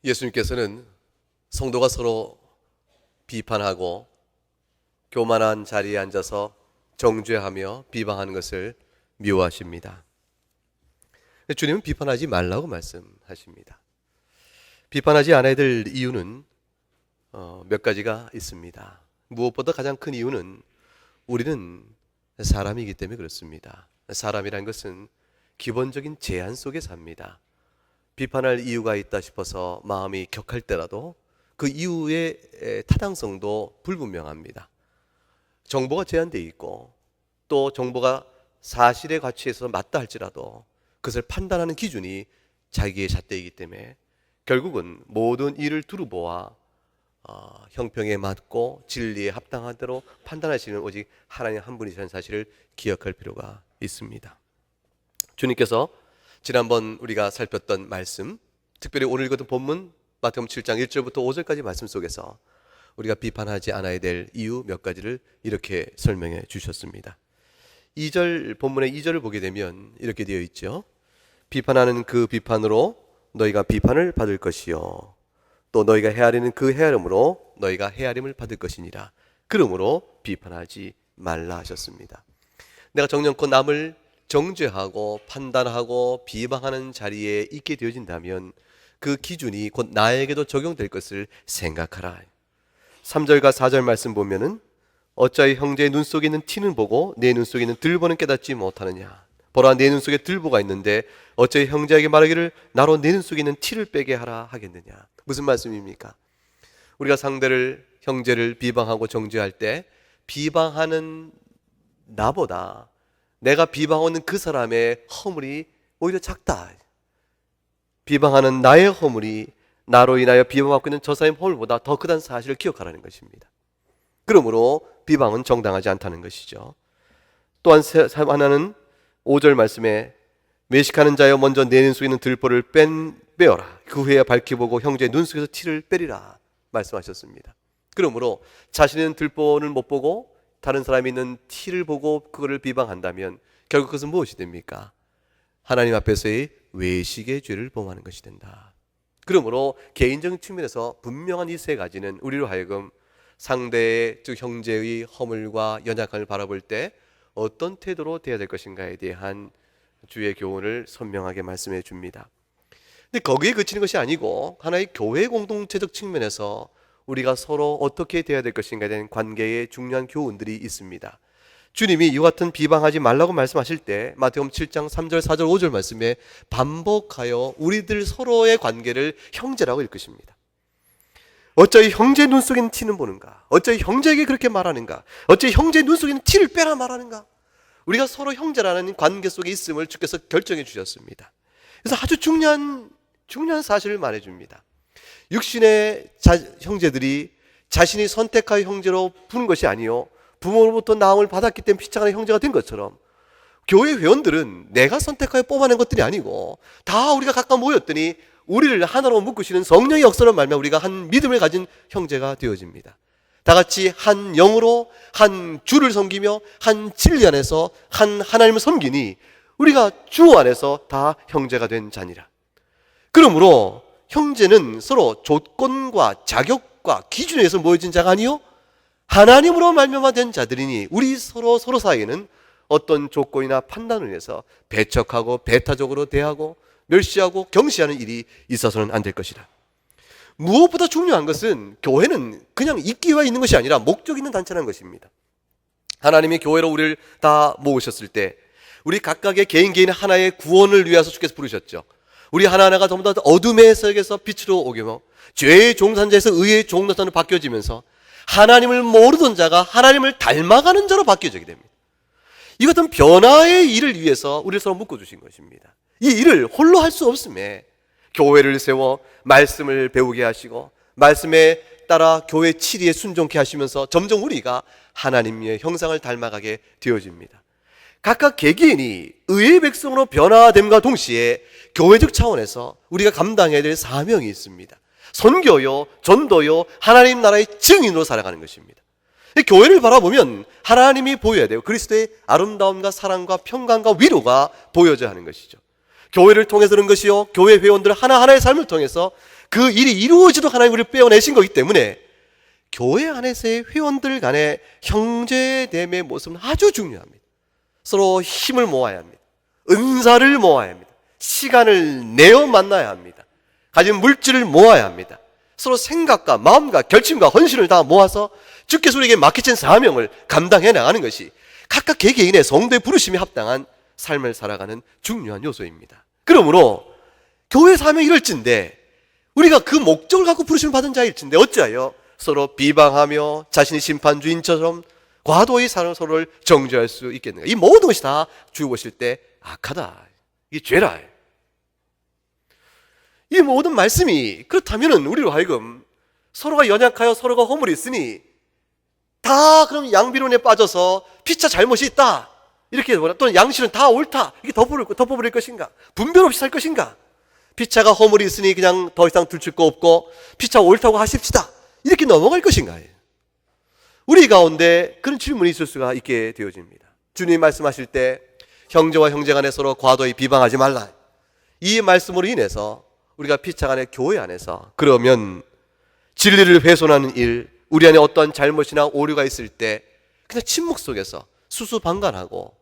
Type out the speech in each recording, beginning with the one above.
예수님께서는 성도가 서로 비판하고 교만한 자리에 앉아서 정죄하며 비방하는 것을 미워하십니다. 주님은 비판하지 말라고 말씀하십니다. 비판하지 않아야 될 이유는 몇 가지가 있습니다. 무엇보다 가장 큰 이유는 우리는 사람이기 때문에 그렇습니다. 사람이란 것은 기본적인 제한 속에 삽니다. 비판할 이유가 있다 싶어서 마음이 격할 때라도 그 이유의 타당성도 불분명합니다. 정보가 제한되어 있고 또 정보가 사실에 과치해서 맞다 할지라도 그것을 판단하는 기준이 자기의 잣대이기 때문에 결국은 모든 일을 두루보아 형평에 맞고 진리에 합당한 대로 판단하시는 오직 하나님 한 분이라는 사실을 기억할 필요가 있습니다. 주님께서 지난번 우리가 살폈던 말씀, 특별히 오늘 읽었던 본문 마태복음 7장 1절부터 5절까지 말씀 속에서 우리가 비판하지 않아야 될 이유 몇 가지를 이렇게 설명해 주셨습니다. 2절 본문의 2절을 보게 되면 이렇게 되어 있죠. 비판하는 그 비판으로 너희가 비판을 받을 것이요 또 너희가 헤아리는 그 헤아림으로 너희가 헤아림을 받을 것이니라. 그러므로 비판하지 말라 하셨습니다. 내가 정령껏 남을 정죄하고 판단하고 비방하는 자리에 있게 되어진다면 그 기준이 곧 나에게도 적용될 것을 생각하라. 3절과 4절 말씀 보면은 어찌하여 형제의 눈 속에 있는 티는 보고 내 눈 속에 있는 들보는 깨닫지 못하느냐. 보라, 내 눈 속에 들보가 있는데 어찌하여 형제에게 말하기를 나로 내 눈 속에 있는 티를 빼게 하라 하겠느냐. 무슨 말씀입니까? 우리가 상대를, 형제를 비방하고 정죄할 때 비방하는 나보다 내가 비방하는 그 사람의 허물이 오히려 작다. 비방하는 나의 허물이 나로 인하여 비방받고 있는 저 사람의 허물보다 더 크다는 사실을 기억하라는 것입니다. 그러므로 비방은 정당하지 않다는 것이죠. 또한 하나는 5절 말씀에 매식하는 자여 먼저 내 눈 속에 있는 들보를 빼어라. 그 후에 밝히보고 형제의 눈 속에서 티를 빼리라 말씀하셨습니다. 그러므로 자신은 들보를 못 보고 다른 사람이 있는 티를 보고 그거를 비방한다면 결국 그것은 무엇이 됩니까? 하나님 앞에서의 외식의 죄를 범하는 것이 된다. 그러므로 개인적인 측면에서 분명한 이 세 가지는 우리로 하여금 상대의 즉 형제의 허물과 연약함을 바라볼 때 어떤 태도로 대해야 될 것인가에 대한 주의 교훈을 선명하게 말씀해 줍니다. 근데 거기에 그치는 것이 아니고 하나의 교회 공동체적 측면에서 우리가 서로 어떻게 대해야 될 것인가에 대한 관계의 중요한 교훈들이 있습니다. 주님이 이와 같은 비방하지 말라고 말씀하실 때 마태복음 7장 3절, 4절, 5절 말씀에 반복하여 우리들 서로의 관계를 형제라고 일컫습니다. 어찌 형제 눈 속에 있는 티는 보는가? 어찌 형제에게 그렇게 말하는가? 어찌 형제 눈 속에 있는 티를 빼라 말하는가? 우리가 서로 형제라는 관계 속에 있음을 주께서 결정해 주셨습니다. 그래서 아주 중요한 사실을 말해줍니다. 육신의 형제들이 자신이 선택하여 형제로 부른 것이 아니요 부모로부터 낳음을 받았기 때문에 피차가는 형제가 된 것처럼 교회 회원들은 내가 선택하여 뽑아낸 것들이 아니고 다 우리가 각각 모였더니 우리를 하나로 묶으시는 성령의 역사로 말미암아 우리가 한 믿음을 가진 형제가 되어집니다. 다 같이 한 영으로 한 주를 섬기며 한 진리 안에서 한 하나님을 섬기니 우리가 주 안에서 다 형제가 된 자니라. 그러므로 형제는 서로 조건과 자격과 기준에 의해서 모여진 자가 아니요 하나님으로 말미암아 된 자들이니 우리 서로 사이에는 어떤 조건이나 판단을 위해서 배척하고 배타적으로 대하고 멸시하고 경시하는 일이 있어서는 안 될 것이다. 무엇보다 중요한 것은 교회는 그냥 있기와 있는 것이 아니라 목적 있는 단체라는 것입니다. 하나님이 교회로 우리를 다 모으셨을 때 우리 각각의 개인 하나의 구원을 위해서 주께서 부르셨죠. 우리 하나하나가 전부 다 어둠의 세계에서 빛으로 오게며 죄의 종산자에서 의의 종노산으로 바뀌어지면서 하나님을 모르던 자가 하나님을 닮아가는 자로 바뀌어지게 됩니다. 이 같은 변화의 일을 위해서 우리를 서로 묶어주신 것입니다. 이 일을 홀로 할 수 없음에 교회를 세워 말씀을 배우게 하시고 말씀에 따라 교회 치리에 순종케 하시면서 점점 우리가 하나님의 형상을 닮아가게 되어집니다. 각각 개개인이 의의 백성으로 변화됨과 동시에 교회적 차원에서 우리가 감당해야 될 사명이 있습니다. 선교요, 전도요, 하나님 나라의 증인으로 살아가는 것입니다. 교회를 바라보면 하나님이 보여야 돼요. 그리스도의 아름다움과 사랑과 평강과 위로가 보여져야 하는 것이죠. 교회를 통해서 그런 것이요, 교회 회원들 하나하나의 삶을 통해서 그 일이 이루어지도록 하나님 우리를 빼어내신 거기 때문에 교회 안에서의 회원들 간의 형제됨의 모습은 아주 중요합니다. 서로 힘을 모아야 합니다. 은사를 모아야 합니다. 시간을 내어 만나야 합니다. 가진 물질을 모아야 합니다. 서로 생각과 마음과 결심과 헌신을 다 모아서 주께서 우리에게 맡기신 사명을 감당해 나가는 것이 각각 개개인의 성도의 부르심에 합당한 삶을 살아가는 중요한 요소입니다. 그러므로 교회 사명이 이럴진데 우리가 그 목적을 갖고 부르심을 받은 자일진데 어찌하여 서로 비방하며 자신이 심판주인처럼 과도히 서로를 정죄할 수 있겠는가? 이 모든 것이 다 주여 보실 때 악하다, 이게 죄라. 이 모든 말씀이 그렇다면 우리로 하여금 서로가 연약하여 서로가 허물이 있으니 다 그럼 양비론에 빠져서 피차 잘못이 있다 이렇게 또는 양실은 다 옳다 이렇게 덮어버릴 것인가? 분별 없이 살 것인가? 피차가 허물이 있으니 그냥 더 이상 들칠 거 없고 피차 옳다고 하십시다 이렇게 넘어갈 것인가? 우리 가운데 그런 질문이 있을 수가 있게 되어집니다. 주님 말씀하실 때 형제와 형제 간에 서로 과도히 비방하지 말라, 이 말씀으로 인해서 우리가 피차 간의 교회 안에서 그러면 진리를 훼손하는 일, 우리 안에 어떠한 잘못이나 오류가 있을 때 그냥 침묵 속에서 수수방관하고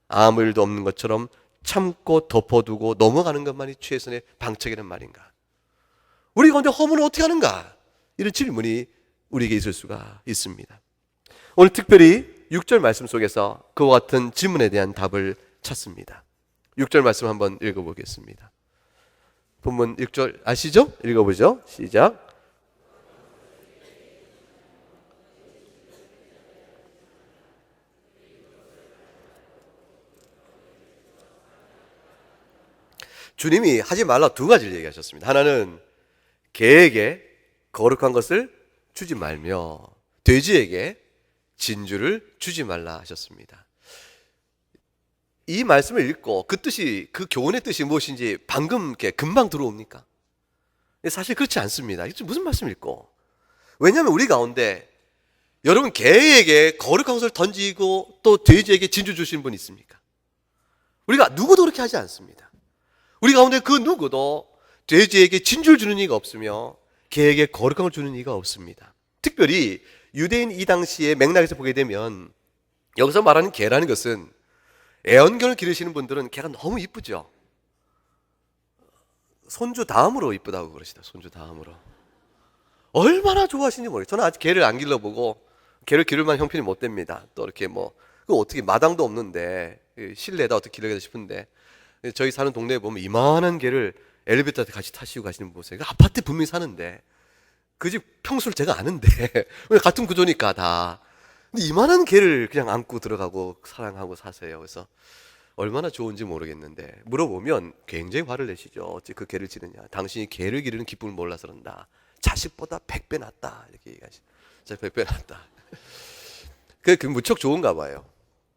아무 일도 없는 것처럼 참고 덮어두고 넘어가는 것만이 최선의 방책이란 말인가? 우리 가운데 허물은 어떻게 하는가? 이런 질문이 우리에게 있을 수가 있습니다. 오늘 특별히 6절 말씀 속에서 그와 같은 질문에 대한 답을 찾습니다. 6절 말씀 한번 읽어보겠습니다. 본문 6절 아시죠? 읽어보죠. 시작. 주님이 하지 말라 두 가지를 얘기하셨습니다. 하나는 개에게 거룩한 것을 주지 말며 돼지에게 진주를 주지 말라 하셨습니다. 이 말씀을 읽고 그 뜻이, 그 교훈의 뜻이 무엇인지 방금 이렇게 금방 들어옵니까? 사실 그렇지 않습니다. 이게 무슨 말씀을 읽고? 왜냐하면 우리 가운데 여러분 개에게 거룩한 것을 던지고 또 돼지에게 진주 주신 분 있습니까? 우리가 누구도 그렇게 하지 않습니다. 우리 가운데 그 누구도 돼지에게 진주를 주는 이가 없으며 개에게 거룩한 걸 주는 이가 없습니다. 특별히 유대인 이 당시의 맥락에서 보게 되면 여기서 말하는 개라는 것은 애완견을 기르시는 분들은 개가 너무 이쁘죠. 손주 다음으로 이쁘다고 그러시다. 손주 다음으로. 얼마나 좋아하시는지 모르겠어요. 저는 아직 개를 안 길러보고 개를 기를 만한 형편이 못 됩니다. 또 이렇게 그 어떻게 마당도 없는데 실내에다 어떻게 기르겠다 싶은데 저희 사는 동네에 보면 이만한 개를 엘리베이터에 같이 타시고 가시는 분 보세요. 아파트에 분명히 사는데 그 집 평수를 제가 아는데 같은 구조니까 다. 근데 이만한 개를 그냥 안고 들어가고 사랑하고 사세요. 그래서 얼마나 좋은지 모르겠는데 물어보면 굉장히 화를 내시죠. 어찌 그 개를 기르냐. 당신이 개를 기르는 기쁨을 몰라서 그런다. 자식보다 100배 낫다. 이렇게 얘기하시죠. 100배 낫다. 그게 무척 좋은가 봐요.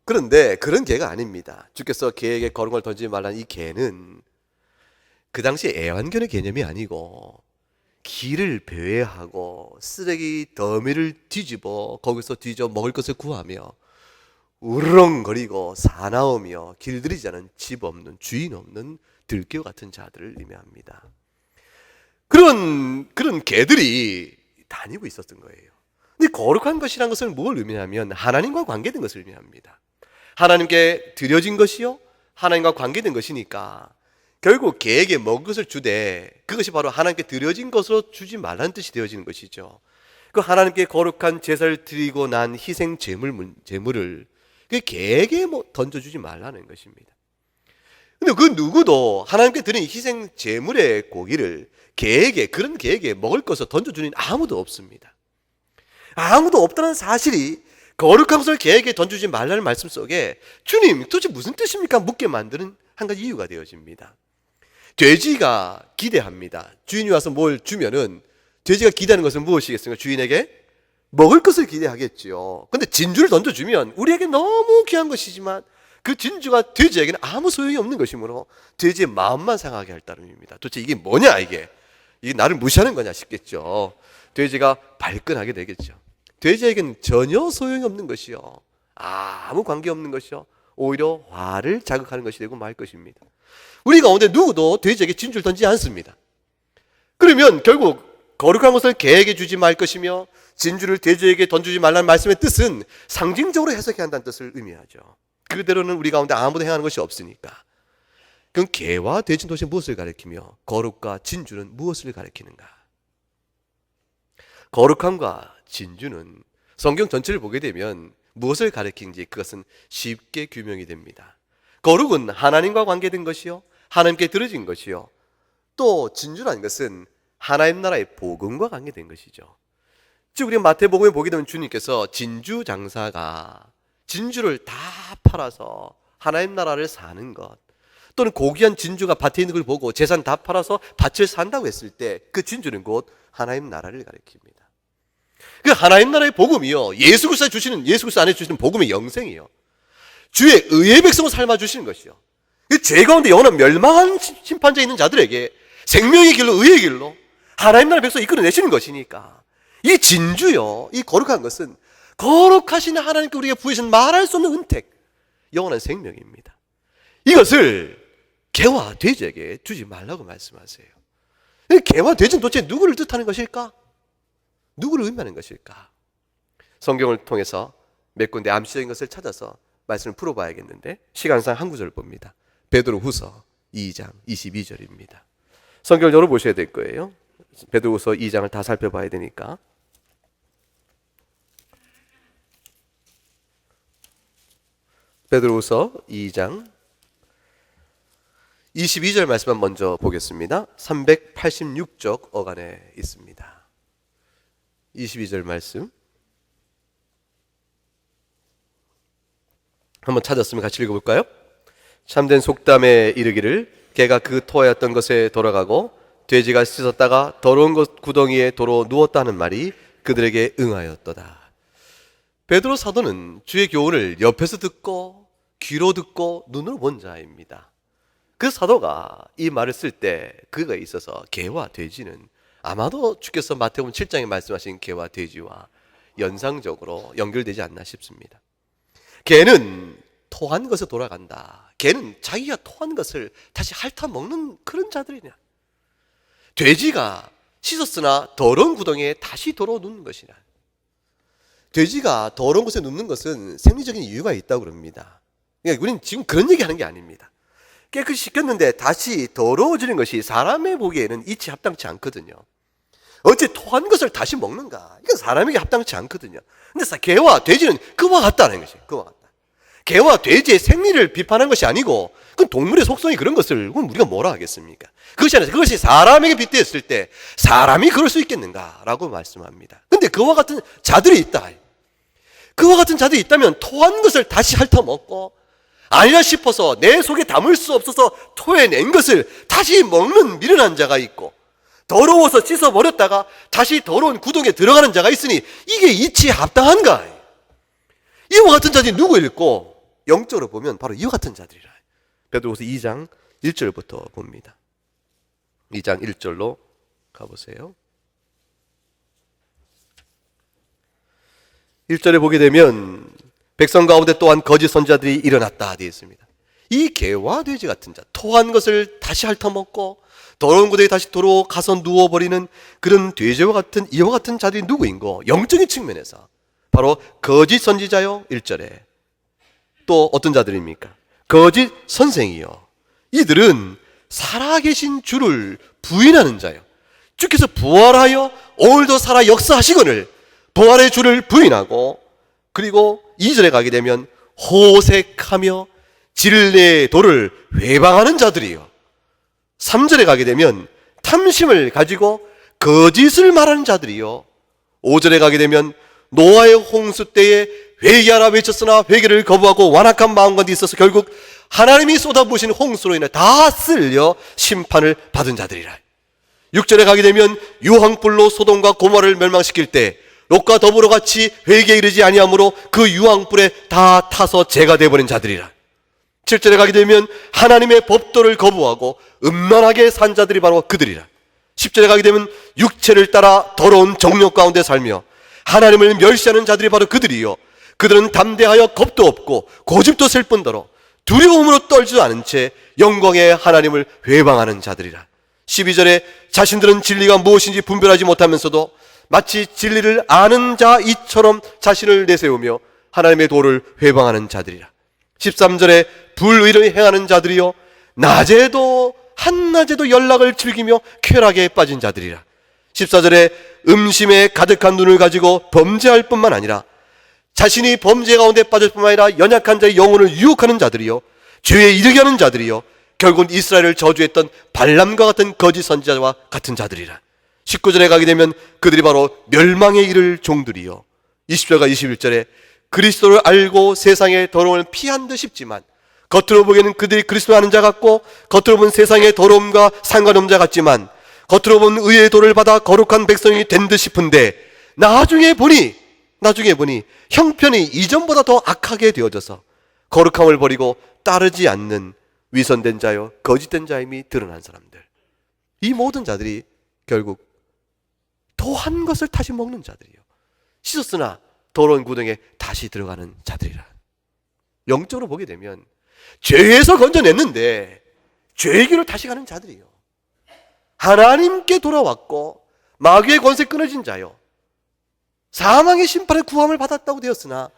그런데 그런 개가 아닙니다. 주께서 개에게 거룩한 걸 던지지 말라는 이 개는 그 당시 애완견의 개념이 아니고 길을 배회하고 쓰레기 더미를 뒤집어 거기서 뒤져 먹을 것을 구하며 우르렁거리고 사나우며 길들이지 않은 집 없는 주인 없는 들깨와 같은 자들을 의미합니다. 그런 개들이 다니고 있었던 거예요. 근데 거룩한 것이란 것은 뭘 의미하면 하나님과 관계된 것을 의미합니다. 하나님께 드려진 것이요 하나님과 관계된 것이니까 결국 개에게 먹을 것을 주되 그것이 바로 하나님께 드려진 것으로 주지 말라는 뜻이 되어지는 것이죠. 그 하나님께 거룩한 제사를 드리고 난 희생 제물을 그 개에게 던져주지 말라는 것입니다. 근데 그 누구도 하나님께 드린 희생 제물의 고기를 그런 개에게 먹을 것을 던져주는 아무도 없습니다. 아무도 없다는 사실이 거룩한 것을 개에게 던지지 말라는 말씀 속에 주님 도대체 무슨 뜻입니까? 묻게 만드는 한 가지 이유가 되어집니다. 돼지가 기대합니다. 주인이 와서 뭘 주면은 돼지가 기대하는 것은 무엇이겠습니까? 주인에게 먹을 것을 기대하겠지요. 근데 진주를 던져주면 우리에게 너무 귀한 것이지만 그 진주가 돼지에게는 아무 소용이 없는 것이므로 돼지의 마음만 상하게 할 따름입니다. 도대체 이게 뭐냐 이게 나를 무시하는 거냐 싶겠죠. 돼지가 발끈하게 되겠죠. 돼지에게는 전혀 소용이 없는 것이요 아무 관계없는 것이요 오히려 화를 자극하는 것이 되고 말 것입니다. 우리 가운데 누구도 돼지에게 진주를 던지지 않습니다. 그러면 결국 거룩한 것을 개에게 주지 말 것이며 진주를 돼지에게 던지지 말라는 말씀의 뜻은 상징적으로 해석해야 한다는 뜻을 의미하죠. 그대로는 우리 가운데 아무도 행하는 것이 없으니까. 그럼 개와 돼지 도대체 무엇을 가리키며 거룩과 진주는 무엇을 가리키는가? 거룩함과 진주는 성경 전체를 보게 되면 무엇을 가리키는지 그것은 쉽게 규명이 됩니다. 거룩은 하나님과 관계된 것이요, 하나님께 들어진 것이요, 또 진주라는 것은 하나님 나라의 복음과 관계된 것이죠. 즉 우리 마태복음에 보게 되면 주님께서 진주 장사가 진주를 다 팔아서 하나님 나라를 사는 것, 또는 고귀한 진주가 밭에 있는 걸 보고 재산 다 팔아서 밭을 산다고 했을 때 그 진주는 곧 하나님 나라를 가리킵니다. 그 하나님 나라의 복음이요, 예수 그리스도 안에 주시는 복음의 영생이요, 주의 의의 백성을 삶아 주시는 것이요, 죄 가운데 영원한 멸망한 심판자에 있는 자들에게 생명의 길로, 의의 길로 하나님 나라의 백성을 이끌어내시는 것이니까 이 진주요, 이 거룩한 것은 거룩하신 하나님께 우리가 부여하신 말할 수 없는 은택, 영원한 생명입니다. 이것을 개와 돼지에게 주지 말라고 말씀하세요. 개와 돼지는 도대체 누구를 뜻하는 것일까? 누구를 의미하는 것일까? 성경을 통해서 몇 군데 암시적인 것을 찾아서 말씀을 풀어봐야겠는데 시간상 한 구절을 봅니다. 베드로후서 2장 22절입니다. 성경을 열어보셔야 될 거예요. 베드로후서 2장을 다 살펴봐야 되니까. 베드로후서 2장 22절 말씀만 먼저 보겠습니다. 386쪽 어간에 있습니다. 22절 말씀 한번 찾았으면 같이 읽어볼까요? 참된 속담에 이르기를 개가 그 토하였던 것에 돌아가고 돼지가 씻었다가 더러운 것 구덩이에 도로 누웠다는 말이 그들에게 응하였도다. 베드로 사도는 주의 교훈을 옆에서 듣고 귀로 듣고 눈으로 본 자입니다. 그 사도가 이 말을 쓸 때 그거에 있어서 개와 돼지는 아마도 주께서 마태복음 7장에 말씀하신 개와 돼지와 연상적으로 연결되지 않나 싶습니다. 개는 토한 것에 돌아간다. 개는 자기가 토한 것을 다시 핥아먹는 그런 자들이냐. 돼지가 씻었으나 더러운 구덩이에 다시 도로 눕는 것이냐. 돼지가 더러운 곳에 눕는 것은 생리적인 이유가 있다고 그럽니다. 그러니까 우리는 지금 그런 얘기하는 게 아닙니다. 깨끗이 씻겼는데 다시 더러워지는 것이 사람의 보기에는 이치 합당치 않거든요. 어째 토한 것을 다시 먹는가? 이건 사람에게 합당치 않거든요. 근데 개와 돼지는 그와 같다는 것이, 그와 같다. 개와 돼지의 생리를 비판한 것이 아니고, 그건 동물의 속성이 그런 것을 우리가 뭐라 하겠습니까? 그것이 아니라 그것이 사람에게 빗대었을 때 사람이 그럴 수 있겠는가라고 말씀합니다. 근데 그와 같은 자들이 있다. 그와 같은 자들이 있다면 토한 것을 다시 핥아먹고 아니라 싶어서 내 속에 담을 수 없어서 토해낸 것을 다시 먹는 미련한 자가 있고, 더러워서 씻어버렸다가 다시 더러운 구덩이에 들어가는 자가 있으니 이게 이치에 합당한가? 이와 같은 자들이 누구일꼬? 영적으로 보면 바로 이와 같은 자들이라. 베드로후서 2장 1절부터 봅니다. 2장 1절로 가보세요. 1절에 보게 되면 백성 가운데 또한 거짓 선지자들이 일어났다 되어 있습니다. 이 개와 돼지 같은 자, 토한 것을 다시 핥아먹고 더러운 곳에 다시 도로 가서 누워버리는 그런 돼지와 같은 이와 같은 자들이 누구인고? 영적인 측면에서 바로 거짓 선지자요 1절에 또 어떤 자들입니까? 거짓 선생이요. 이들은 살아계신 주를 부인하는 자요. 주께서 부활하여 오늘도 살아 역사하시거늘 부활의 주를 부인하고, 그리고 2절에 가게 되면 호색하며 진리의 도를 회방하는 자들이요. 3절에 가게 되면 탐심을 가지고 거짓을 말하는 자들이요. 5절에 가게 되면 노아의 홍수 때에 회개하라 외쳤으나 회개를 거부하고 완악한 마음가운데 있어서 결국 하나님이 쏟아부으신 홍수로 인해 다 쓸려 심판을 받은 자들이라. 6절에 가게 되면 유황불로 소돔과 고모라를 멸망시킬 때 롯과 더불어 같이 회개에 이르지 아니하므로 그 유황불에 다 타서 재가 되어버린 자들이라. 7절에 가게 되면 하나님의 법도를 거부하고 음란하게 산 자들이 바로 그들이라. 10절에 가게 되면 육체를 따라 더러운 정욕 가운데 살며 하나님을 멸시하는 자들이 바로 그들이요. 그들은 담대하여 겁도 없고 고집도 셀 뿐더러 두려움으로 떨지도 않은 채 영광의 하나님을 회방하는 자들이라. 12절에 자신들은 진리가 무엇인지 분별하지 못하면서도 마치 진리를 아는 자이처럼 자신을 내세우며 하나님의 도를 회방하는 자들이라. 13절에 불의를 행하는 자들이요 낮에도 한낮에도 연락을 즐기며 쾌락에 빠진 자들이라. 14절에 음심에 가득한 눈을 가지고 범죄할 뿐만 아니라 자신이 범죄 가운데 빠질 뿐만 아니라 연약한 자의 영혼을 유혹하는 자들이요 죄에 이르게 하는 자들이요 결국은 이스라엘을 저주했던 발람과 같은 거짓 선지자와 같은 자들이라. 19절에 가게 되면 그들이 바로 멸망에 이를 종들이요 20절과 21절에 그리스도를 알고 세상의 더러움을 피한 듯 싶지만 겉으로 보기에는 그들이 그리스도를 아는 자 같고 겉으로 보면 세상의 더러움과 상관없는 자 같지만 겉으로 보면 의의 도를 받아 거룩한 백성이 된 듯 싶은데 나중에 보니 형편이 이전보다 더 악하게 되어져서 거룩함을 버리고 따르지 않는 위선된 자요 거짓된 자임이 드러난 사람들. 이 모든 자들이 결국 토한 것을 다시 먹는 자들이요 씻었으나 더러운 구덩이에 다시 들어가는 자들이라. 영적으로 보게 되면 죄에서 건져냈는데 죄의 길로 다시 가는 자들이요 하나님께 돌아왔고 마귀의 권세 끊어진 자요 사망의 심판의 구함을 받았다고 되었으나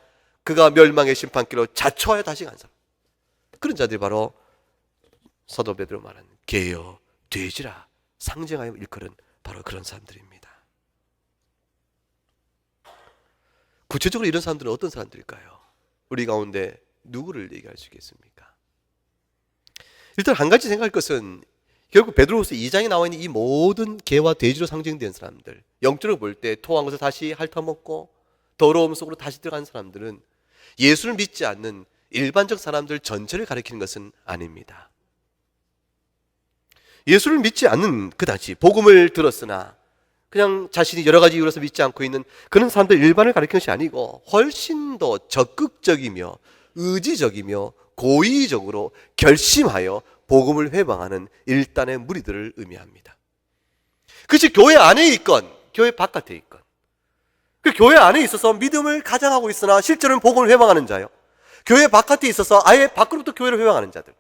그가 멸망의 심판길로 자초하여 다시 간 사람. 그런 자들이 바로 사도 베드로 말하는 개여 돼지라 상징하여 일컬은 바로 그런 사람들입니다. 구체적으로 이런 사람들은 어떤 사람들일까요? 우리 가운데 누구를 얘기할 수 있겠습니까? 일단 한 가지 생각할 것은 결국 베드로후서 2장에 나와 있는 이 모든 개와 돼지로 상징된 사람들, 영적으로 볼 때 토한 것을 다시 핥아먹고 더러움 속으로 다시 들어간 사람들은 예수를 믿지 않는 일반적 사람들 전체를 가리키는 것은 아닙니다. 예수를 믿지 않는 그 당시 복음을 들었으나 그냥 자신이 여러 가지 이유로서 믿지 않고 있는 그런 사람들 일반을 가리키는 것이 아니고 훨씬 더 적극적이며 의지적이며 고의적으로 결심하여 복음을 회방하는 일단의 무리들을 의미합니다. 그것이 교회 안에 있건 교회 바깥에 있건 그 교회 안에 있어서 믿음을 가장하고 있으나 실제로는 복음을 회방하는 자요 교회 바깥에 있어서 아예 밖으로부터 교회를 회방하는 자들.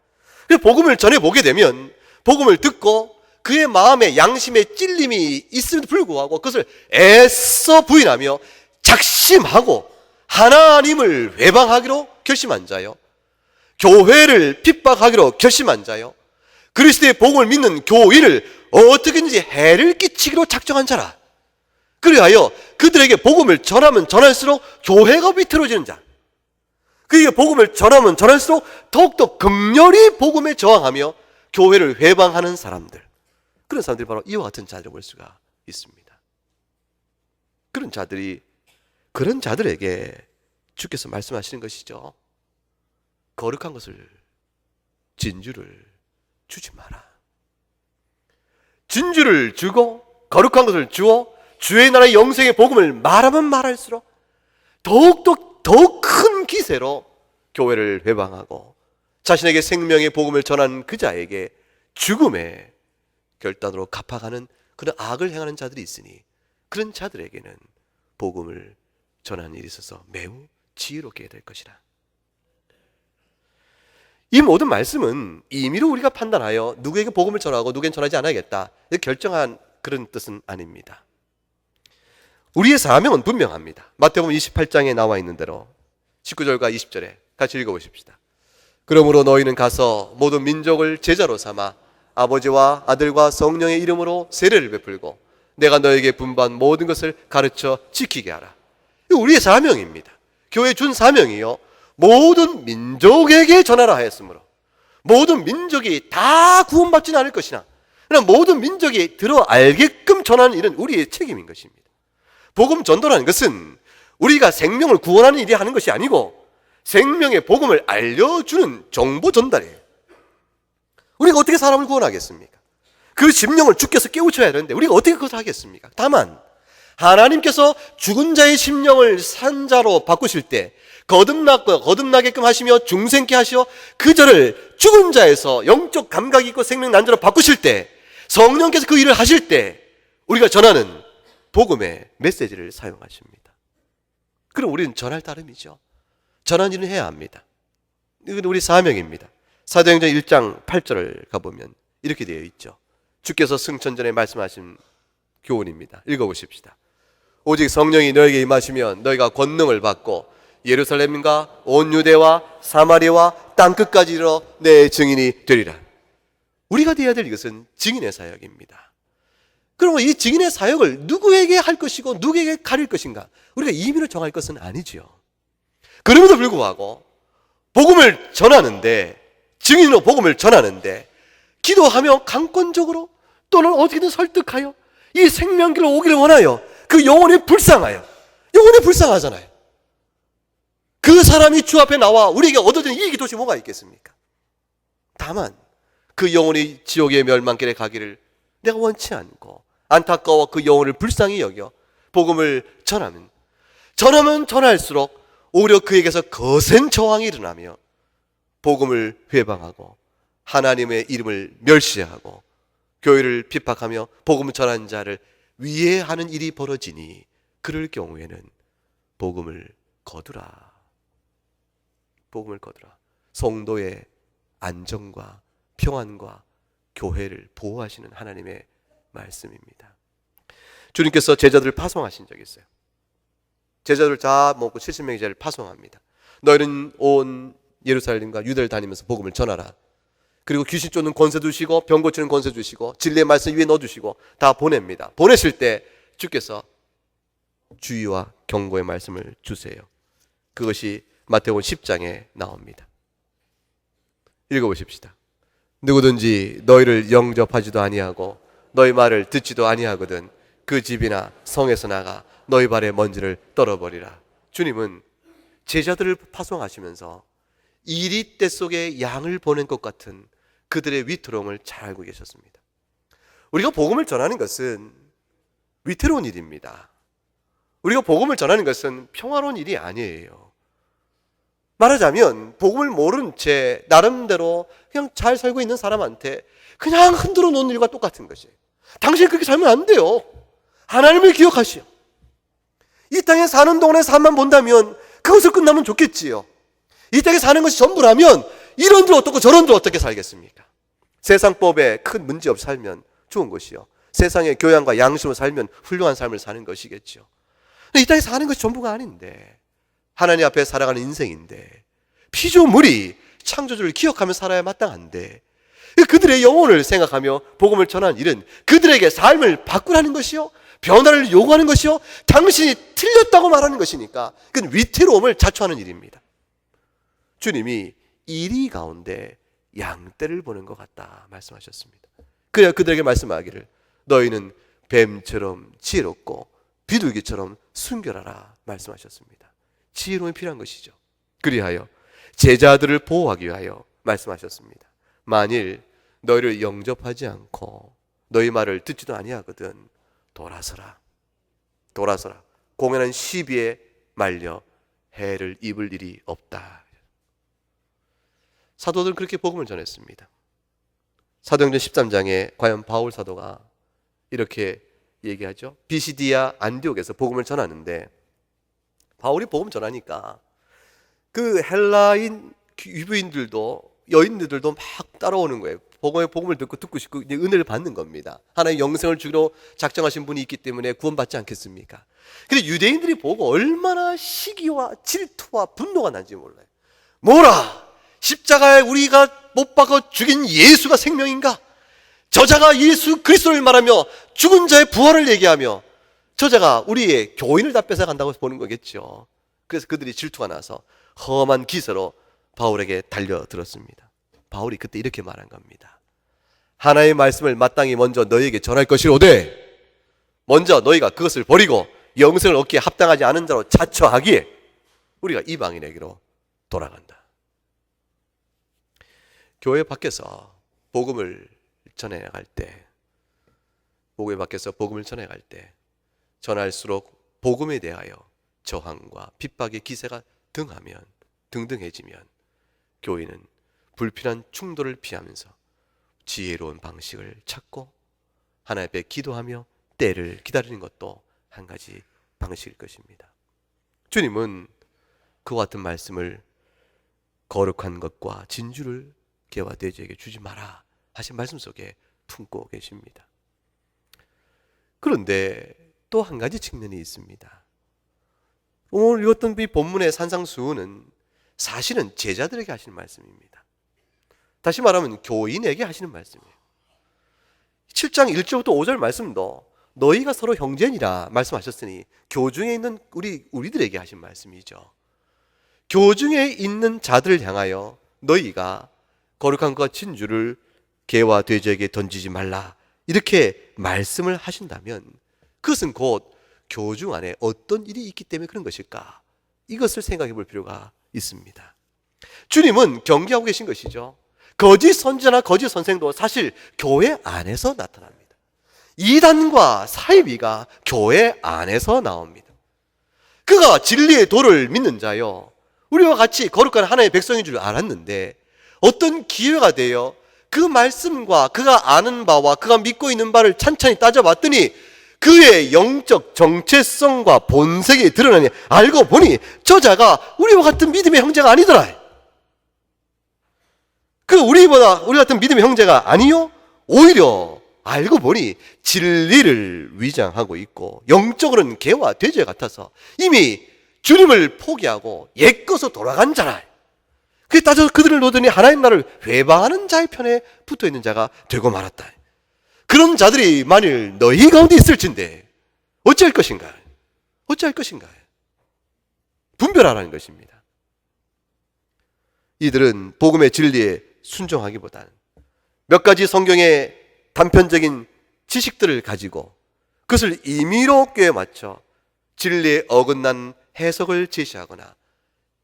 그래서 복음을 전해보게 되면 복음을 듣고 그의 마음에 양심에 찔림이 있음에도 불구하고 그것을 애써 부인하며 작심하고 하나님을 회방하기로 결심한 자요 교회를 핍박하기로 결심한 자요 그리스도의 복음을 믿는 교인을 어떻게든지 해를 끼치기로 작정한 자라. 그리하여 그들에게 복음을 전하면 전할수록 교회가 위태로워지는 자, 그에게 복음을 전하면 전할수록 더욱더 극렬히 복음에 저항하며 교회를 회방하는 사람들, 그런 사람들이 바로 이와 같은 자들을 볼 수가 있습니다. 그런 자들에게 주께서 말씀하시는 것이죠. 거룩한 것을 진주를 주지 마라. 진주를 주고 거룩한 것을 주어 주의 나라의 영생의 복음을 말하면 말할수록 더욱 큰 기세로 교회를 회방하고 자신에게 생명의 복음을 전하는 그 자에게 죽음의 결단으로 갚아가는 그런 악을 행하는 자들이 있으니 그런 자들에게는 복음을 전하는 일이 있어서 매우 지혜롭게 될 것이라. 이 모든 말씀은 임의로 우리가 판단하여 누구에게 복음을 전하고 누구에게 전하지 않아야겠다 이렇게 결정한 그런 뜻은 아닙니다. 우리의 사명은 분명합니다. 마태복음 28장에 나와 있는 대로 19절과 20절에 같이 읽어보십시다. 그러므로 너희는 가서 모든 민족을 제자로 삼아 아버지와 아들과 성령의 이름으로 세례를 베풀고 내가 너에게 분부한 모든 것을 가르쳐 지키게 하라. 이거 우리의 사명입니다. 교회 준 사명이요 모든 민족에게 전하라 하였으므로 모든 민족이 다 구원받지는 않을 것이나 그러나 모든 민족이 들어 알게끔 전하는 일은 우리의 책임인 것입니다. 복음 전도라는 것은 우리가 생명을 구원하는 일이 하는 것이 아니고 생명의 복음을 알려주는 정보 전달이에요. 우리가 어떻게 사람을 구원하겠습니까? 그 심령을 주께서 깨우쳐야 되는데 우리가 어떻게 그것을 하겠습니까? 다만 하나님께서 죽은 자의 심령을 산 자로 바꾸실 때 거듭나게끔 하시며 중생케 하시어 그 자를 죽은 자에서 영적 감각이 있고 생명 난 자로 바꾸실 때 성령께서 그 일을 하실 때 우리가 전하는 복음의 메시지를 사용하십니다. 그럼 우리는 전할 따름이죠. 전하는 일은 해야 합니다. 이건 우리 사명입니다. 사도행전 1장 8절을 가보면 이렇게 되어 있죠. 주께서 승천전에 말씀하신 교훈입니다. 읽어보십시다. 오직 성령이 너에게 임하시면 너희가 권능을 받고 예루살렘과 온 유대와 사마리아와 땅끝까지 이르러 내 증인이 되리라. 우리가 되어야 될 이것은 증인의 사역입니다. 그러면 이 증인의 사역을 누구에게 할 것이고 누구에게 가릴 것인가? 우리가 임의로 정할 것은 아니지요. 그럼에도 불구하고 복음을 전하는데, 증인으로 복음을 전하는데 기도하며 강권적으로 또는 어떻게든 설득하여 이 생명길로 오기를 원하여 그 영혼이 불쌍하여, 영혼이 불쌍하잖아요. 그 사람이 주 앞에 나와 우리에게 얻어지는 이익이 도대체 뭐가 있겠습니까? 다만 그 영혼이 지옥의 멸망길에 가기를 내가 원치 않고 안타까워 그 영혼을 불쌍히 여겨 복음을 전하면 전할수록 오히려 그에게서 거센 저항이 일어나며 복음을 회방하고 하나님의 이름을 멸시하고 교회를 핍박하며 복음을 전하는 자를 위해하는 일이 벌어지니 그럴 경우에는 복음을 거두라. 복음을 거두라. 성도의 안정과 평안과 교회를 보호하시는 하나님의 말씀입니다. 주님께서 제자들을 파송하신 적이 있어요. 제자들 다 먹고 70명의 제자를 파송합니다. 너희는 온 예루살렘과 유대를 다니면서 복음을 전하라. 그리고 귀신 쫓는 권세 주시고 병 고치는 권세 주시고 진리의 말씀 위에 넣어주시고 다 보냅니다. 보내실 때 주께서 주의와 경고의 말씀을 주세요. 그것이 마태복음 10장에 나옵니다. 읽어보십시다. 누구든지 너희를 영접하지도 아니하고 너희 말을 듣지도 아니하거든 그 집이나 성에서 나가 너희 발에 먼지를 떨어버리라. 주님은 제자들을 파송하시면서 이리 떼 속에 양을 보낸 것 같은 그들의 위태로움을 잘 알고 계셨습니다. 우리가 복음을 전하는 것은 위태로운 일입니다. 우리가 복음을 전하는 것은 평화로운 일이 아니에요. 말하자면 복음을 모른 채 나름대로 그냥 잘 살고 있는 사람한테 그냥 흔들어 놓는 일과 똑같은 것이에요. 당신이 그렇게 살면 안 돼요. 하나님을 기억하시오. 이 땅에 사는 동안의 삶만 본다면 그것을 끝나면 좋겠지요. 이 땅에 사는 것이 전부라면 이런들 어떻고 저런들 어떻게 살겠습니까? 세상법에 큰 문제 없이 살면 좋은 것이요. 세상의 교양과 양심으로 살면 훌륭한 삶을 사는 것이겠죠. 이 땅에 사는 것이 전부가 아닌데, 하나님 앞에 살아가는 인생인데, 피조물이 창조주를 기억하며 살아야 마땅한데, 그들의 영혼을 생각하며 복음을 전하는 일은 그들에게 삶을 바꾸라는 것이요, 변화를 요구하는 것이요, 당신이 틀렸다고 말하는 것이니까 그건 위태로움을 자초하는 일입니다. 주님이 이리 가운데 양떼를 보는 것 같다 말씀하셨습니다. 그래야 그들에게 말씀하기를 너희는 뱀처럼 지혜롭고 비둘기처럼 순결하라 말씀하셨습니다. 지혜로움이 필요한 것이죠. 그리하여 제자들을 보호하기 위하여 말씀하셨습니다. 만일 너희를 영접하지 않고 너희 말을 듣지도 아니하거든 돌아서라. 돌아서라. 공연한 시비에 말려 해를 입을 일이 없다. 사도들은 그렇게 복음을 전했습니다. 사도행전 13장에 과연 바울 사도가 이렇게 얘기하죠. 비시디아 안디옥에서 복음을 전하는데 바울이 복음 전하니까 그 헬라인 유부인들도 여인들도 막 따라오는 거예요. 복음을 듣고 싶고 은혜를 받는 겁니다. 하나의 영생을 주기로 작정하신 분이 있기 때문에 구원받지 않겠습니까? 근데 유대인들이 보고 얼마나 시기와 질투와 분노가 난지 몰라요. 뭐라? 십자가에 우리가 못 박아 죽인 예수가 생명인가? 저자가 예수 그리스도를 말하며 죽은 자의 부활을 얘기하며 저자가 우리의 교인을 다 뺏어간다고 보는 거겠죠. 그래서 그들이 질투가 나서 험한 기세로 바울에게 달려들었습니다. 바울이 그때 이렇게 말한 겁니다. 하나님의 말씀을 마땅히 먼저 너희에게 전할 것이로되 먼저 너희가 그것을 버리고 영생을 얻기에 합당하지 않은 자로 자처하기에 우리가 이방인에게로 돌아간다. 교회 밖에서 복음을 전해갈 때, 교회 밖에서 복음을 전해갈 때 전할수록 복음에 대하여 저항과 핍박의 기세가 등등해지면 교회는 불필요한 충돌을 피하면서 지혜로운 방식을 찾고 하나님 앞에 기도하며 때를 기다리는 것도 한 가지 방식일 것입니다. 주님은 그와 같은 말씀을 거룩한 것과 진주를 개와 돼지에게 주지 마라 하신 말씀 속에 품고 계십니다. 그런데 또 한 가지 측면이 있습니다. 오늘 읽었던 이 본문의 산상수훈은 사실은 제자들에게 하시는 말씀입니다. 다시 말하면 교인에게 하시는 말씀이에요. 7장 1절부터 5절 말씀도 너희가 서로 형제니라 말씀하셨으니 교중에 있는 우리들에게 하신 말씀이죠. 교중에 있는 자들을 향하여 너희가 거룩한 것과 진주를 개와 돼지에게 던지지 말라 이렇게 말씀을 하신다면 그것은 곧 교중 안에 어떤 일이 있기 때문에 그런 것일까? 이것을 생각해 볼 필요가 있습니다. 주님은 경계하고 계신 것이죠. 거짓 선지자나 거짓 선생도 사실 교회 안에서 나타납니다. 이단과 사이비가 교회 안에서 나옵니다. 그가 진리의 도를 믿는 자요, 우리와 같이 거룩한 하나님의 백성인 줄 알았는데 어떤 기회가 되어 그 말씀과 그가 아는 바와 그가 믿고 있는 바를 찬찬히 따져봤더니 그의 영적 정체성과 본색이 드러나니 알고 보니 저자가 우리와 같은 믿음의 형제가 아니더라. 우리 같은 믿음의 형제가 아니요, 오히려 알고 보니 진리를 위장하고 있고 영적으로는 개와 돼지 같아서 이미 주님을 포기하고 옛것으로 돌아간 자라. 그에 따져서 그들을 놓더니 하나님 나라를 회방하는 자의 편에 붙어있는 자가 되고 말았다. 그런 자들이 만일 너희 가운데 있을진데 어찌할 것인가? 어찌할 것인가? 분별하라는 것입니다. 이들은 복음의 진리에 순종하기보다는 몇 가지 성경의 단편적인 지식들을 가지고 그것을 임의로 꿰 맞춰 진리에 어긋난 해석을 제시하거나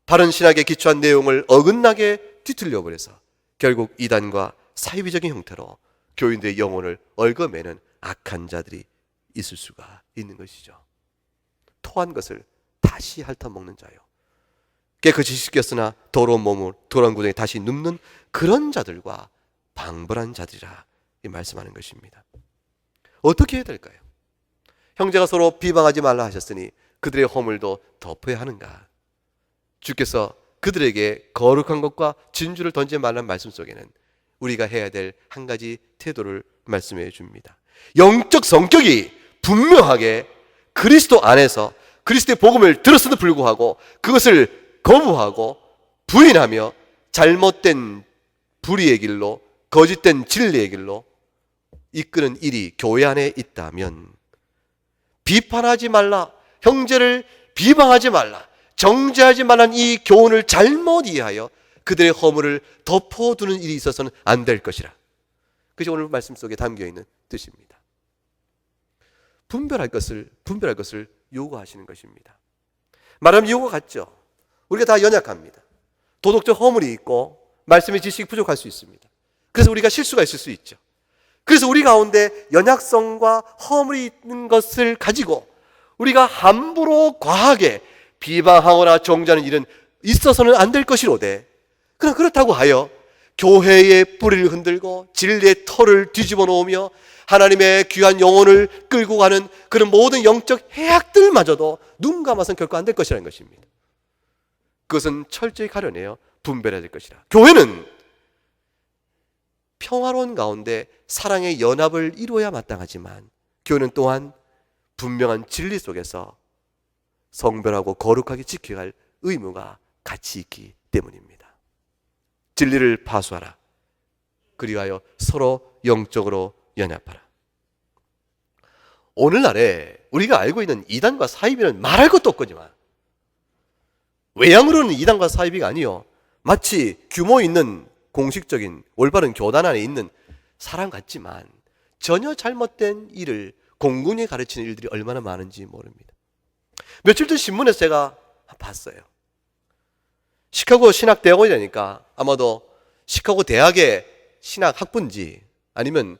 바른 신학에 기초한 내용을 어긋나게 뒤틀려 버려서 결국 이단과 사이비적인 형태로 교인들의 영혼을 얽어매는 악한 자들이 있을 수가 있는 것이죠. 토한 것을 다시 핥아먹는 자요, 깨끗이 씻겼으나 더러운 몸을 더러운 구덩이에 다시 눕는 그런 자들과 방불한 자들이라 말씀하는 것입니다. 어떻게 해야 될까요? 형제가 서로 비방하지 말라 하셨으니 그들의 허물도 덮어야 하는가? 주께서 그들에게 거룩한 것과 진주를 던지지 말라는 말씀 속에는 우리가 해야 될 한 가지 태도를 말씀해 줍니다. 영적 성격이 분명하게 그리스도 안에서 그리스도의 복음을 들었음에도 불구하고 그것을 거부하고 부인하며 잘못된 불의의 길로, 거짓된 진리의 길로 이끄는 일이 교회 안에 있다면 비판하지 말라, 형제를 비방하지 말라, 정죄하지 말라는 이 교훈을 잘못 이해하여 그들의 허물을 덮어두는 일이 있어서는 안 될 것이라. 그것이 오늘 말씀 속에 담겨있는 뜻입니다. 분별할 것을 요구하시는 것입니다. 말하면 요구 같죠. 우리가 다 연약합니다. 도덕적 허물이 있고 말씀의 지식이 부족할 수 있습니다. 그래서 우리가 실수가 있을 수 있죠. 그래서 우리 가운데 연약성과 허물이 있는 것을 가지고 우리가 함부로 과하게 비방하거나 정죄하는 일은 있어서는 안 될 것이로되, 그러나 그렇다고 하여 교회의 뿌리를 흔들고 진리의 털을 뒤집어 놓으며 하나님의 귀한 영혼을 끌고 가는 그런 모든 영적 해악들마저도 눈 감아서는 결코 안 될 것이라는 것입니다. 그것은 철저히 가려내어 분별해야 될 것이라. 교회는 평화로운 가운데 사랑의 연합을 이루어야 마땅하지만 교회는 또한 분명한 진리 속에서 성별하고 거룩하게 지켜야 할 의무가 같이 있기 때문입니다. 진리를 파수하라. 그리하여 서로 영적으로 연합하라. 오늘날에 우리가 알고 있는 이단과 사이비는 말할 것도 없거니와 외양으로는 이단과 사이비가 아니요, 마치 규모 있는 공식적인 올바른 교단 안에 있는 사람 같지만 전혀 잘못된 일을 공공연히 가르치는 일들이 얼마나 많은지 모릅니다. 며칠 전 신문에서 제가 봤어요. 시카고 신학대학원이라니까 아마도 시카고 대학의 신학학부인지 아니면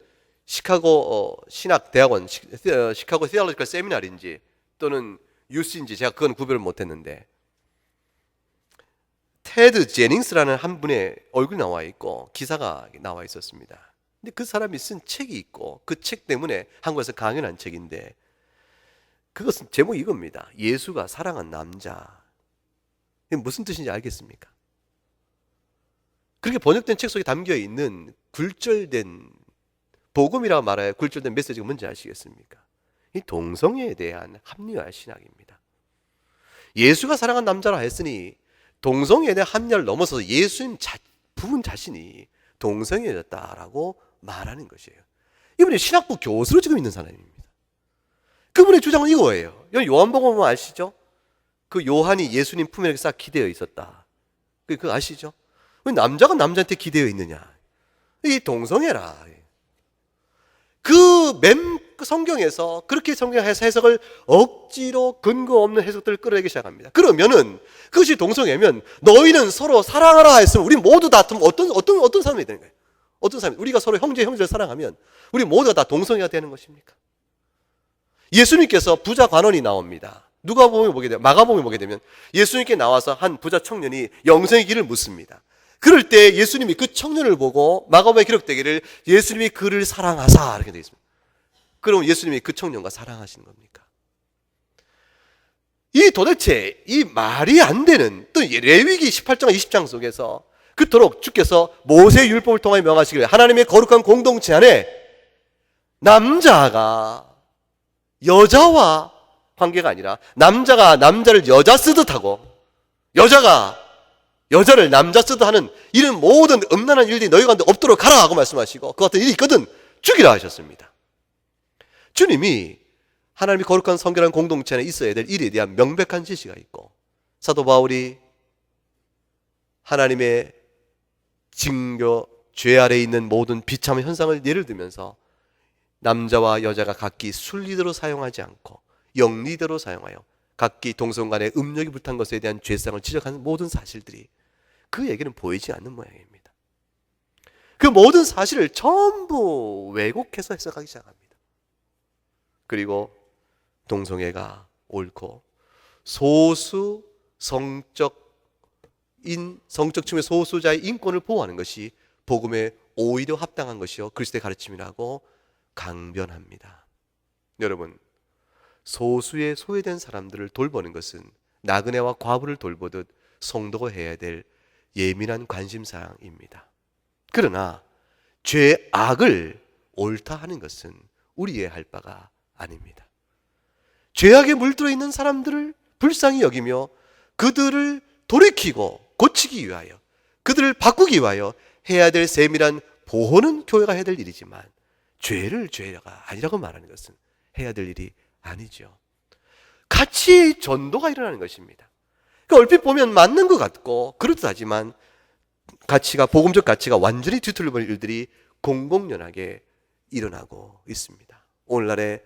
시카고 신학대학원, 시카고 Theological Seminary인지 또는 UC인지 제가 그건 구별을 못했는데 테드 제닝스라는 한 분의 얼굴이 나와 있고 기사가 나와 있었습니다. 근데 그 사람이 쓴 책이 있고 그 책 때문에 한국에서 강연한 책인데 그것은 제목이 이겁니다. 예수가 사랑한 남자. 이게 무슨 뜻인지 알겠습니까? 그렇게 번역된 책 속에 담겨 있는 굴절된 복음이라 말하여 굴절된 메시지가 뭔지 아시겠습니까? 이 동성애에 대한 합리화 신학입니다. 예수가 사랑한 남자라 했으니 동성애에 대한 합리화를 넘어서서 예수님 부분 자신이 동성애였다라고 말하는 것이에요. 이분이 신학부 교수로 지금 있는 사람입니다. 그분의 주장은 이거예요. 요한복음 아시죠? 그 요한이 예수님 품에 이렇게 싹 기대어 있었다. 그거 아시죠? 왜 남자가 남자한테 기대어 있느냐? 이게 동성애라. 그 성경에서 그렇게 성경에서 해석을 억지로 근거 없는 해석들을 끌어내기 시작합니다. 그러면은 그것이 동성애면 너희는 서로 사랑하라 했으면 우리 모두 다 어떤 사람이 되는 거예요? 어떤 사람이 우리가 서로 형제를 사랑하면 우리 모두가 다 동성애가 되는 것입니까? 예수님께서 부자 관원이 나옵니다. 누가복음에 보게 되면 마가복음에 보게 되면 예수님께 나와서 한 부자 청년이 영생의 길을 묻습니다. 그럴 때 예수님이 그 청년을 보고 마가복음에 기록되기를 예수님이 그를 사랑하사 이렇게 되어 있습니다. 그럼 예수님이 그 청년과 사랑하시는 겁니까? 이 도대체 이 말이 안 되는 또 레위기 18장 20장 속에서 그토록 주께서 모세의 율법을 통하여 명하시기를 하나님의 거룩한 공동체 안에 남자가 여자와 관계가 아니라 남자가 남자를 여자 쓰듯 하고 여자가 여자를 남자 쓰듯 하는 이런 모든 음란한 일들이 너희 가운데 없도록 하라 하고 말씀하시고 그 같은 일이 있거든 죽이라 하셨습니다. 주님이 하나님이 거룩한 성결한 공동체 안에 있어야 될 일에 대한 명백한 지시가 있고 사도 바울이 하나님의 징조, 죄 아래에 있는 모든 비참한 현상을 예를 들면서 남자와 여자가 각기 순리대로 사용하지 않고 영리대로 사용하여 각기 동성 간에 음욕이 불탄 것에 대한 죄상을 지적하는 모든 사실들이 그 얘기는 보이지 않는 모양입니다. 그 모든 사실을 전부 왜곡해서 해석하기 시작합니다. 그리고 동성애가 옳고 소수 성적 측면의 소수자의 인권을 보호하는 것이 복음에 오히려 합당한 것이요 그리스도의 가르침이라고 강변합니다. 여러분, 소수의 소외된 사람들을 돌보는 것은 나그네와 과부를 돌보듯 성도가 해야 될 예민한 관심사항입니다. 그러나 죄악을 옳다 하는 것은 우리의 할 바가 아닙니다. 죄악에 물들어 있는 사람들을 불쌍히 여기며 그들을 돌이키고 고치기 위하여 그들을 바꾸기 위하여 해야 될 세밀한 보호는 교회가 해야 될 일이지만 죄를 죄가 아니라고 말하는 것은 해야 될 일이 아니죠. 같이 전도가 일어나는 것입니다. 그러니까 얼핏 보면 맞는 것 같고 그렇듯하지만 가치가 복음적 가치가 완전히 뒤틀려버린 일들이 공공연하게 일어나고 있습니다. 오늘날의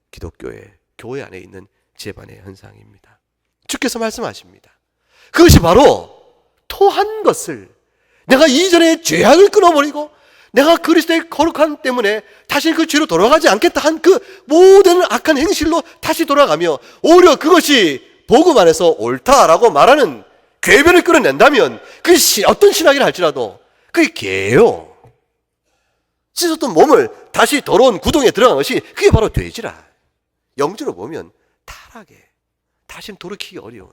기독교의 교회 안에 있는 재반의 현상입니다. 주께서 말씀하십니다. 그것이 바로 토한 것을 내가 이전에 죄악을 끊어버리고 내가 그리스도의 거룩함 때문에 다시 그 죄로 돌아가지 않겠다 한 그 모든 악한 행실로 다시 돌아가며 오히려 그것이 복음 안에서 옳다라고 말하는 궤변을 끌어낸다면 그게 어떤 신학이라 할지라도 그게 개예요. 찢었던 몸을 다시 더러운 구덩이에 들어간 것이 그게 바로 돼지라. 영적으로 보면 타락해. 다시는 돌이키기 어려운.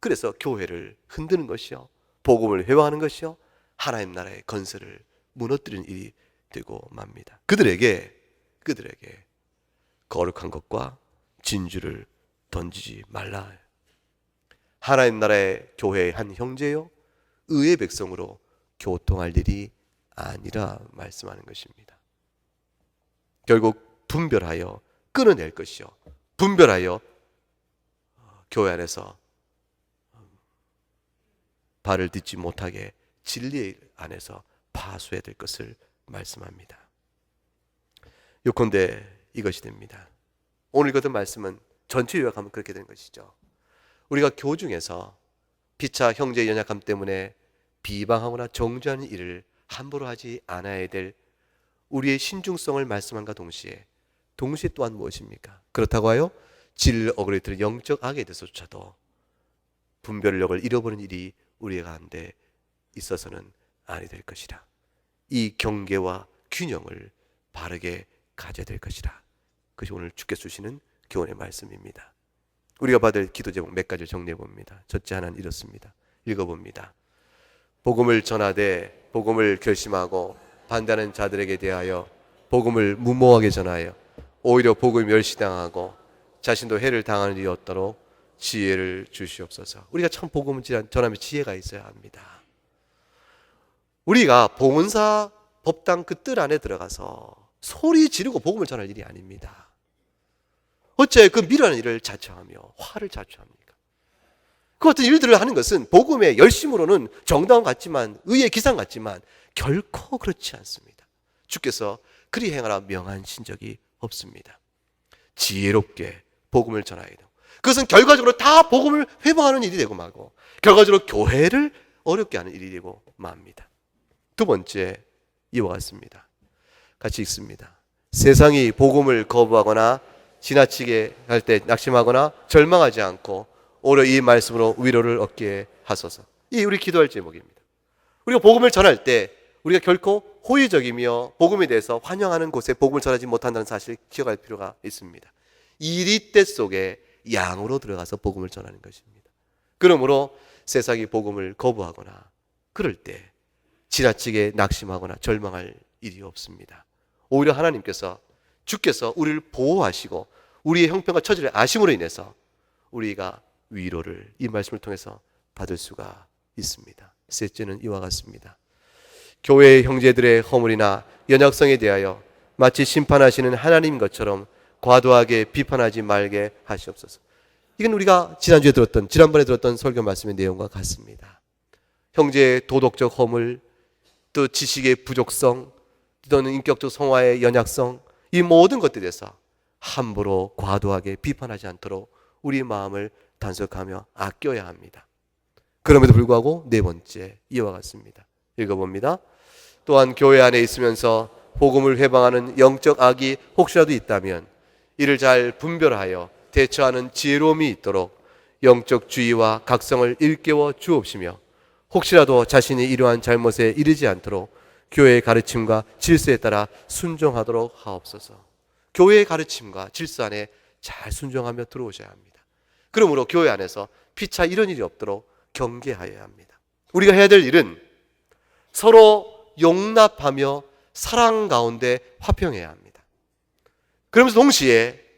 그래서 교회를 흔드는 것이요 복음을 회화하는 것이요 하나님 나라의 건설을 무너뜨리는 일이 되고 맙니다. 그들에게 거룩한 것과 진주를 던지지 말라. 하나님 나라의 교회의 한 형제요 의의 백성으로 교통할 일이 아니라 말씀하는 것입니다. 결국 분별하여 끊어낼 것이요 분별하여 교회 안에서 발을 딛지 못하게 진리 안에서 파수해야 될 것을 말씀합니다. 요컨대 이것이 됩니다. 오늘 읽었던 말씀은 전체 요약하면 그렇게 되는 것이죠. 우리가 교중에서 피차 형제의 연약함 때문에 비방하거나 정죄하는 일을 함부로 하지 않아야 될 우리의 신중성을 말씀함과 동시에 또한 무엇입니까? 그렇다고 하여 진리를 어그러뜨리는 영적 악에 대해서조차도 분별력을 잃어버리는 일이 우리 가운데 있어서는 아니 될 것이라. 이 경계와 균형을 바르게 가져야 될 것이라. 그것이 오늘 주께서 주시는 교훈의 말씀입니다. 우리가 받을 기도 제목 몇 가지를 정리해 봅니다. 첫째 하나는 이렇습니다. 읽어봅니다. 복음을 전하되 복음을 결심하고 반대하는 자들에게 대하여 복음을 무모하게 전하여 오히려 복음이 멸시당하고 자신도 해를 당하는 일이 없도록 지혜를 주시옵소서. 우리가 참 복음을 전하면 지혜가 있어야 합니다. 우리가 봉헌사 법당 그 뜰 안에 들어가서 소리 지르고 복음을 전할 일이 아닙니다. 어째 그 미련한 일을 자처하며 화를 자초합니까? 그 같은 일들을 하는 것은 복음의 열심으로는 정당한 같지만, 의의 기상 같지만 결코 그렇지 않습니다. 주께서 그리 행하라 명하신 적이 없습니다. 지혜롭게 복음을 전하야 돼요. 그것은 결과적으로 다 복음을 회방하는 일이 되고 마고, 결과적으로 교회를 어렵게 하는 일이 되고 맙니다. 두 번째, 이와 같습니다. 같이 읽습니다. 세상이 복음을 거부하거나 지나치게 할 때 낙심하거나 절망하지 않고 오히려 이 말씀으로 위로를 얻게 하소서. 이 우리 기도할 제목입니다. 우리가 복음을 전할 때 우리가 결코 호의적이며 복음에 대해서 환영하는 곳에 복음을 전하지 못한다는 사실을 기억할 필요가 있습니다. 이리때 속에 양으로 들어가서 복음을 전하는 것입니다. 그러므로 세상이 복음을 거부하거나 그럴 때 지나치게 낙심하거나 절망할 일이 없습니다. 오히려 하나님께서, 주께서 우리를 보호하시고 우리의 형편과 처지를 아심으로 인해서 우리가 위로를 이 말씀을 통해서 받을 수가 있습니다. 셋째는 이와 같습니다. 교회의 형제들의 허물이나 연약성에 대하여 마치 심판하시는 하나님 것처럼 과도하게 비판하지 말게 하시옵소서. 이건 우리가 지난번에 들었던 설교 말씀의 내용과 같습니다. 형제의 도덕적 허물, 또 지식의 부족성, 또는 인격적 성화의 연약성, 이 모든 것들에 대해서 함부로 과도하게 비판하지 않도록 우리 마음을 단속하며 아껴야 합니다. 그럼에도 불구하고 네 번째, 이와 같습니다. 읽어봅니다. 또한 교회 안에 있으면서 복음을 회방하는 영적 악이 혹시라도 있다면 이를 잘 분별하여 대처하는 지혜로움이 있도록 영적 주의와 각성을 일깨워 주옵시며, 혹시라도 자신이 이러한 잘못에 이르지 않도록 교회의 가르침과 질서에 따라 순종하도록 하옵소서. 교회의 가르침과 질서 안에 잘 순종하며 들어오셔야 합니다. 그러므로 교회 안에서 피차 이런 일이 없도록 경계하여야 합니다. 우리가 해야 될 일은 서로 용납하며 사랑 가운데 화평해야 합니다. 그러면서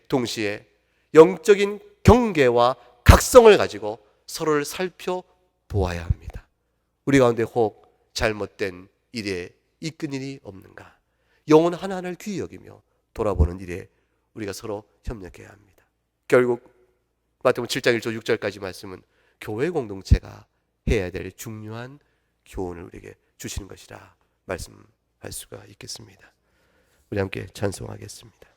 동시에 영적인 경계와 각성을 가지고 서로를 살펴보아야 합니다. 우리 가운데 혹 잘못된 일에 이끈 일이 없는가? 영혼 하나하나를 귀히 여기며 돌아보는 일에 우리가 서로 협력해야 합니다. 결국 마태복음 7장 1절 6절까지 말씀은 교회 공동체가 해야 될 중요한 교훈을 우리에게 주시는 것이라 말씀할 수가 있겠습니다. 우리 함께 찬송하겠습니다.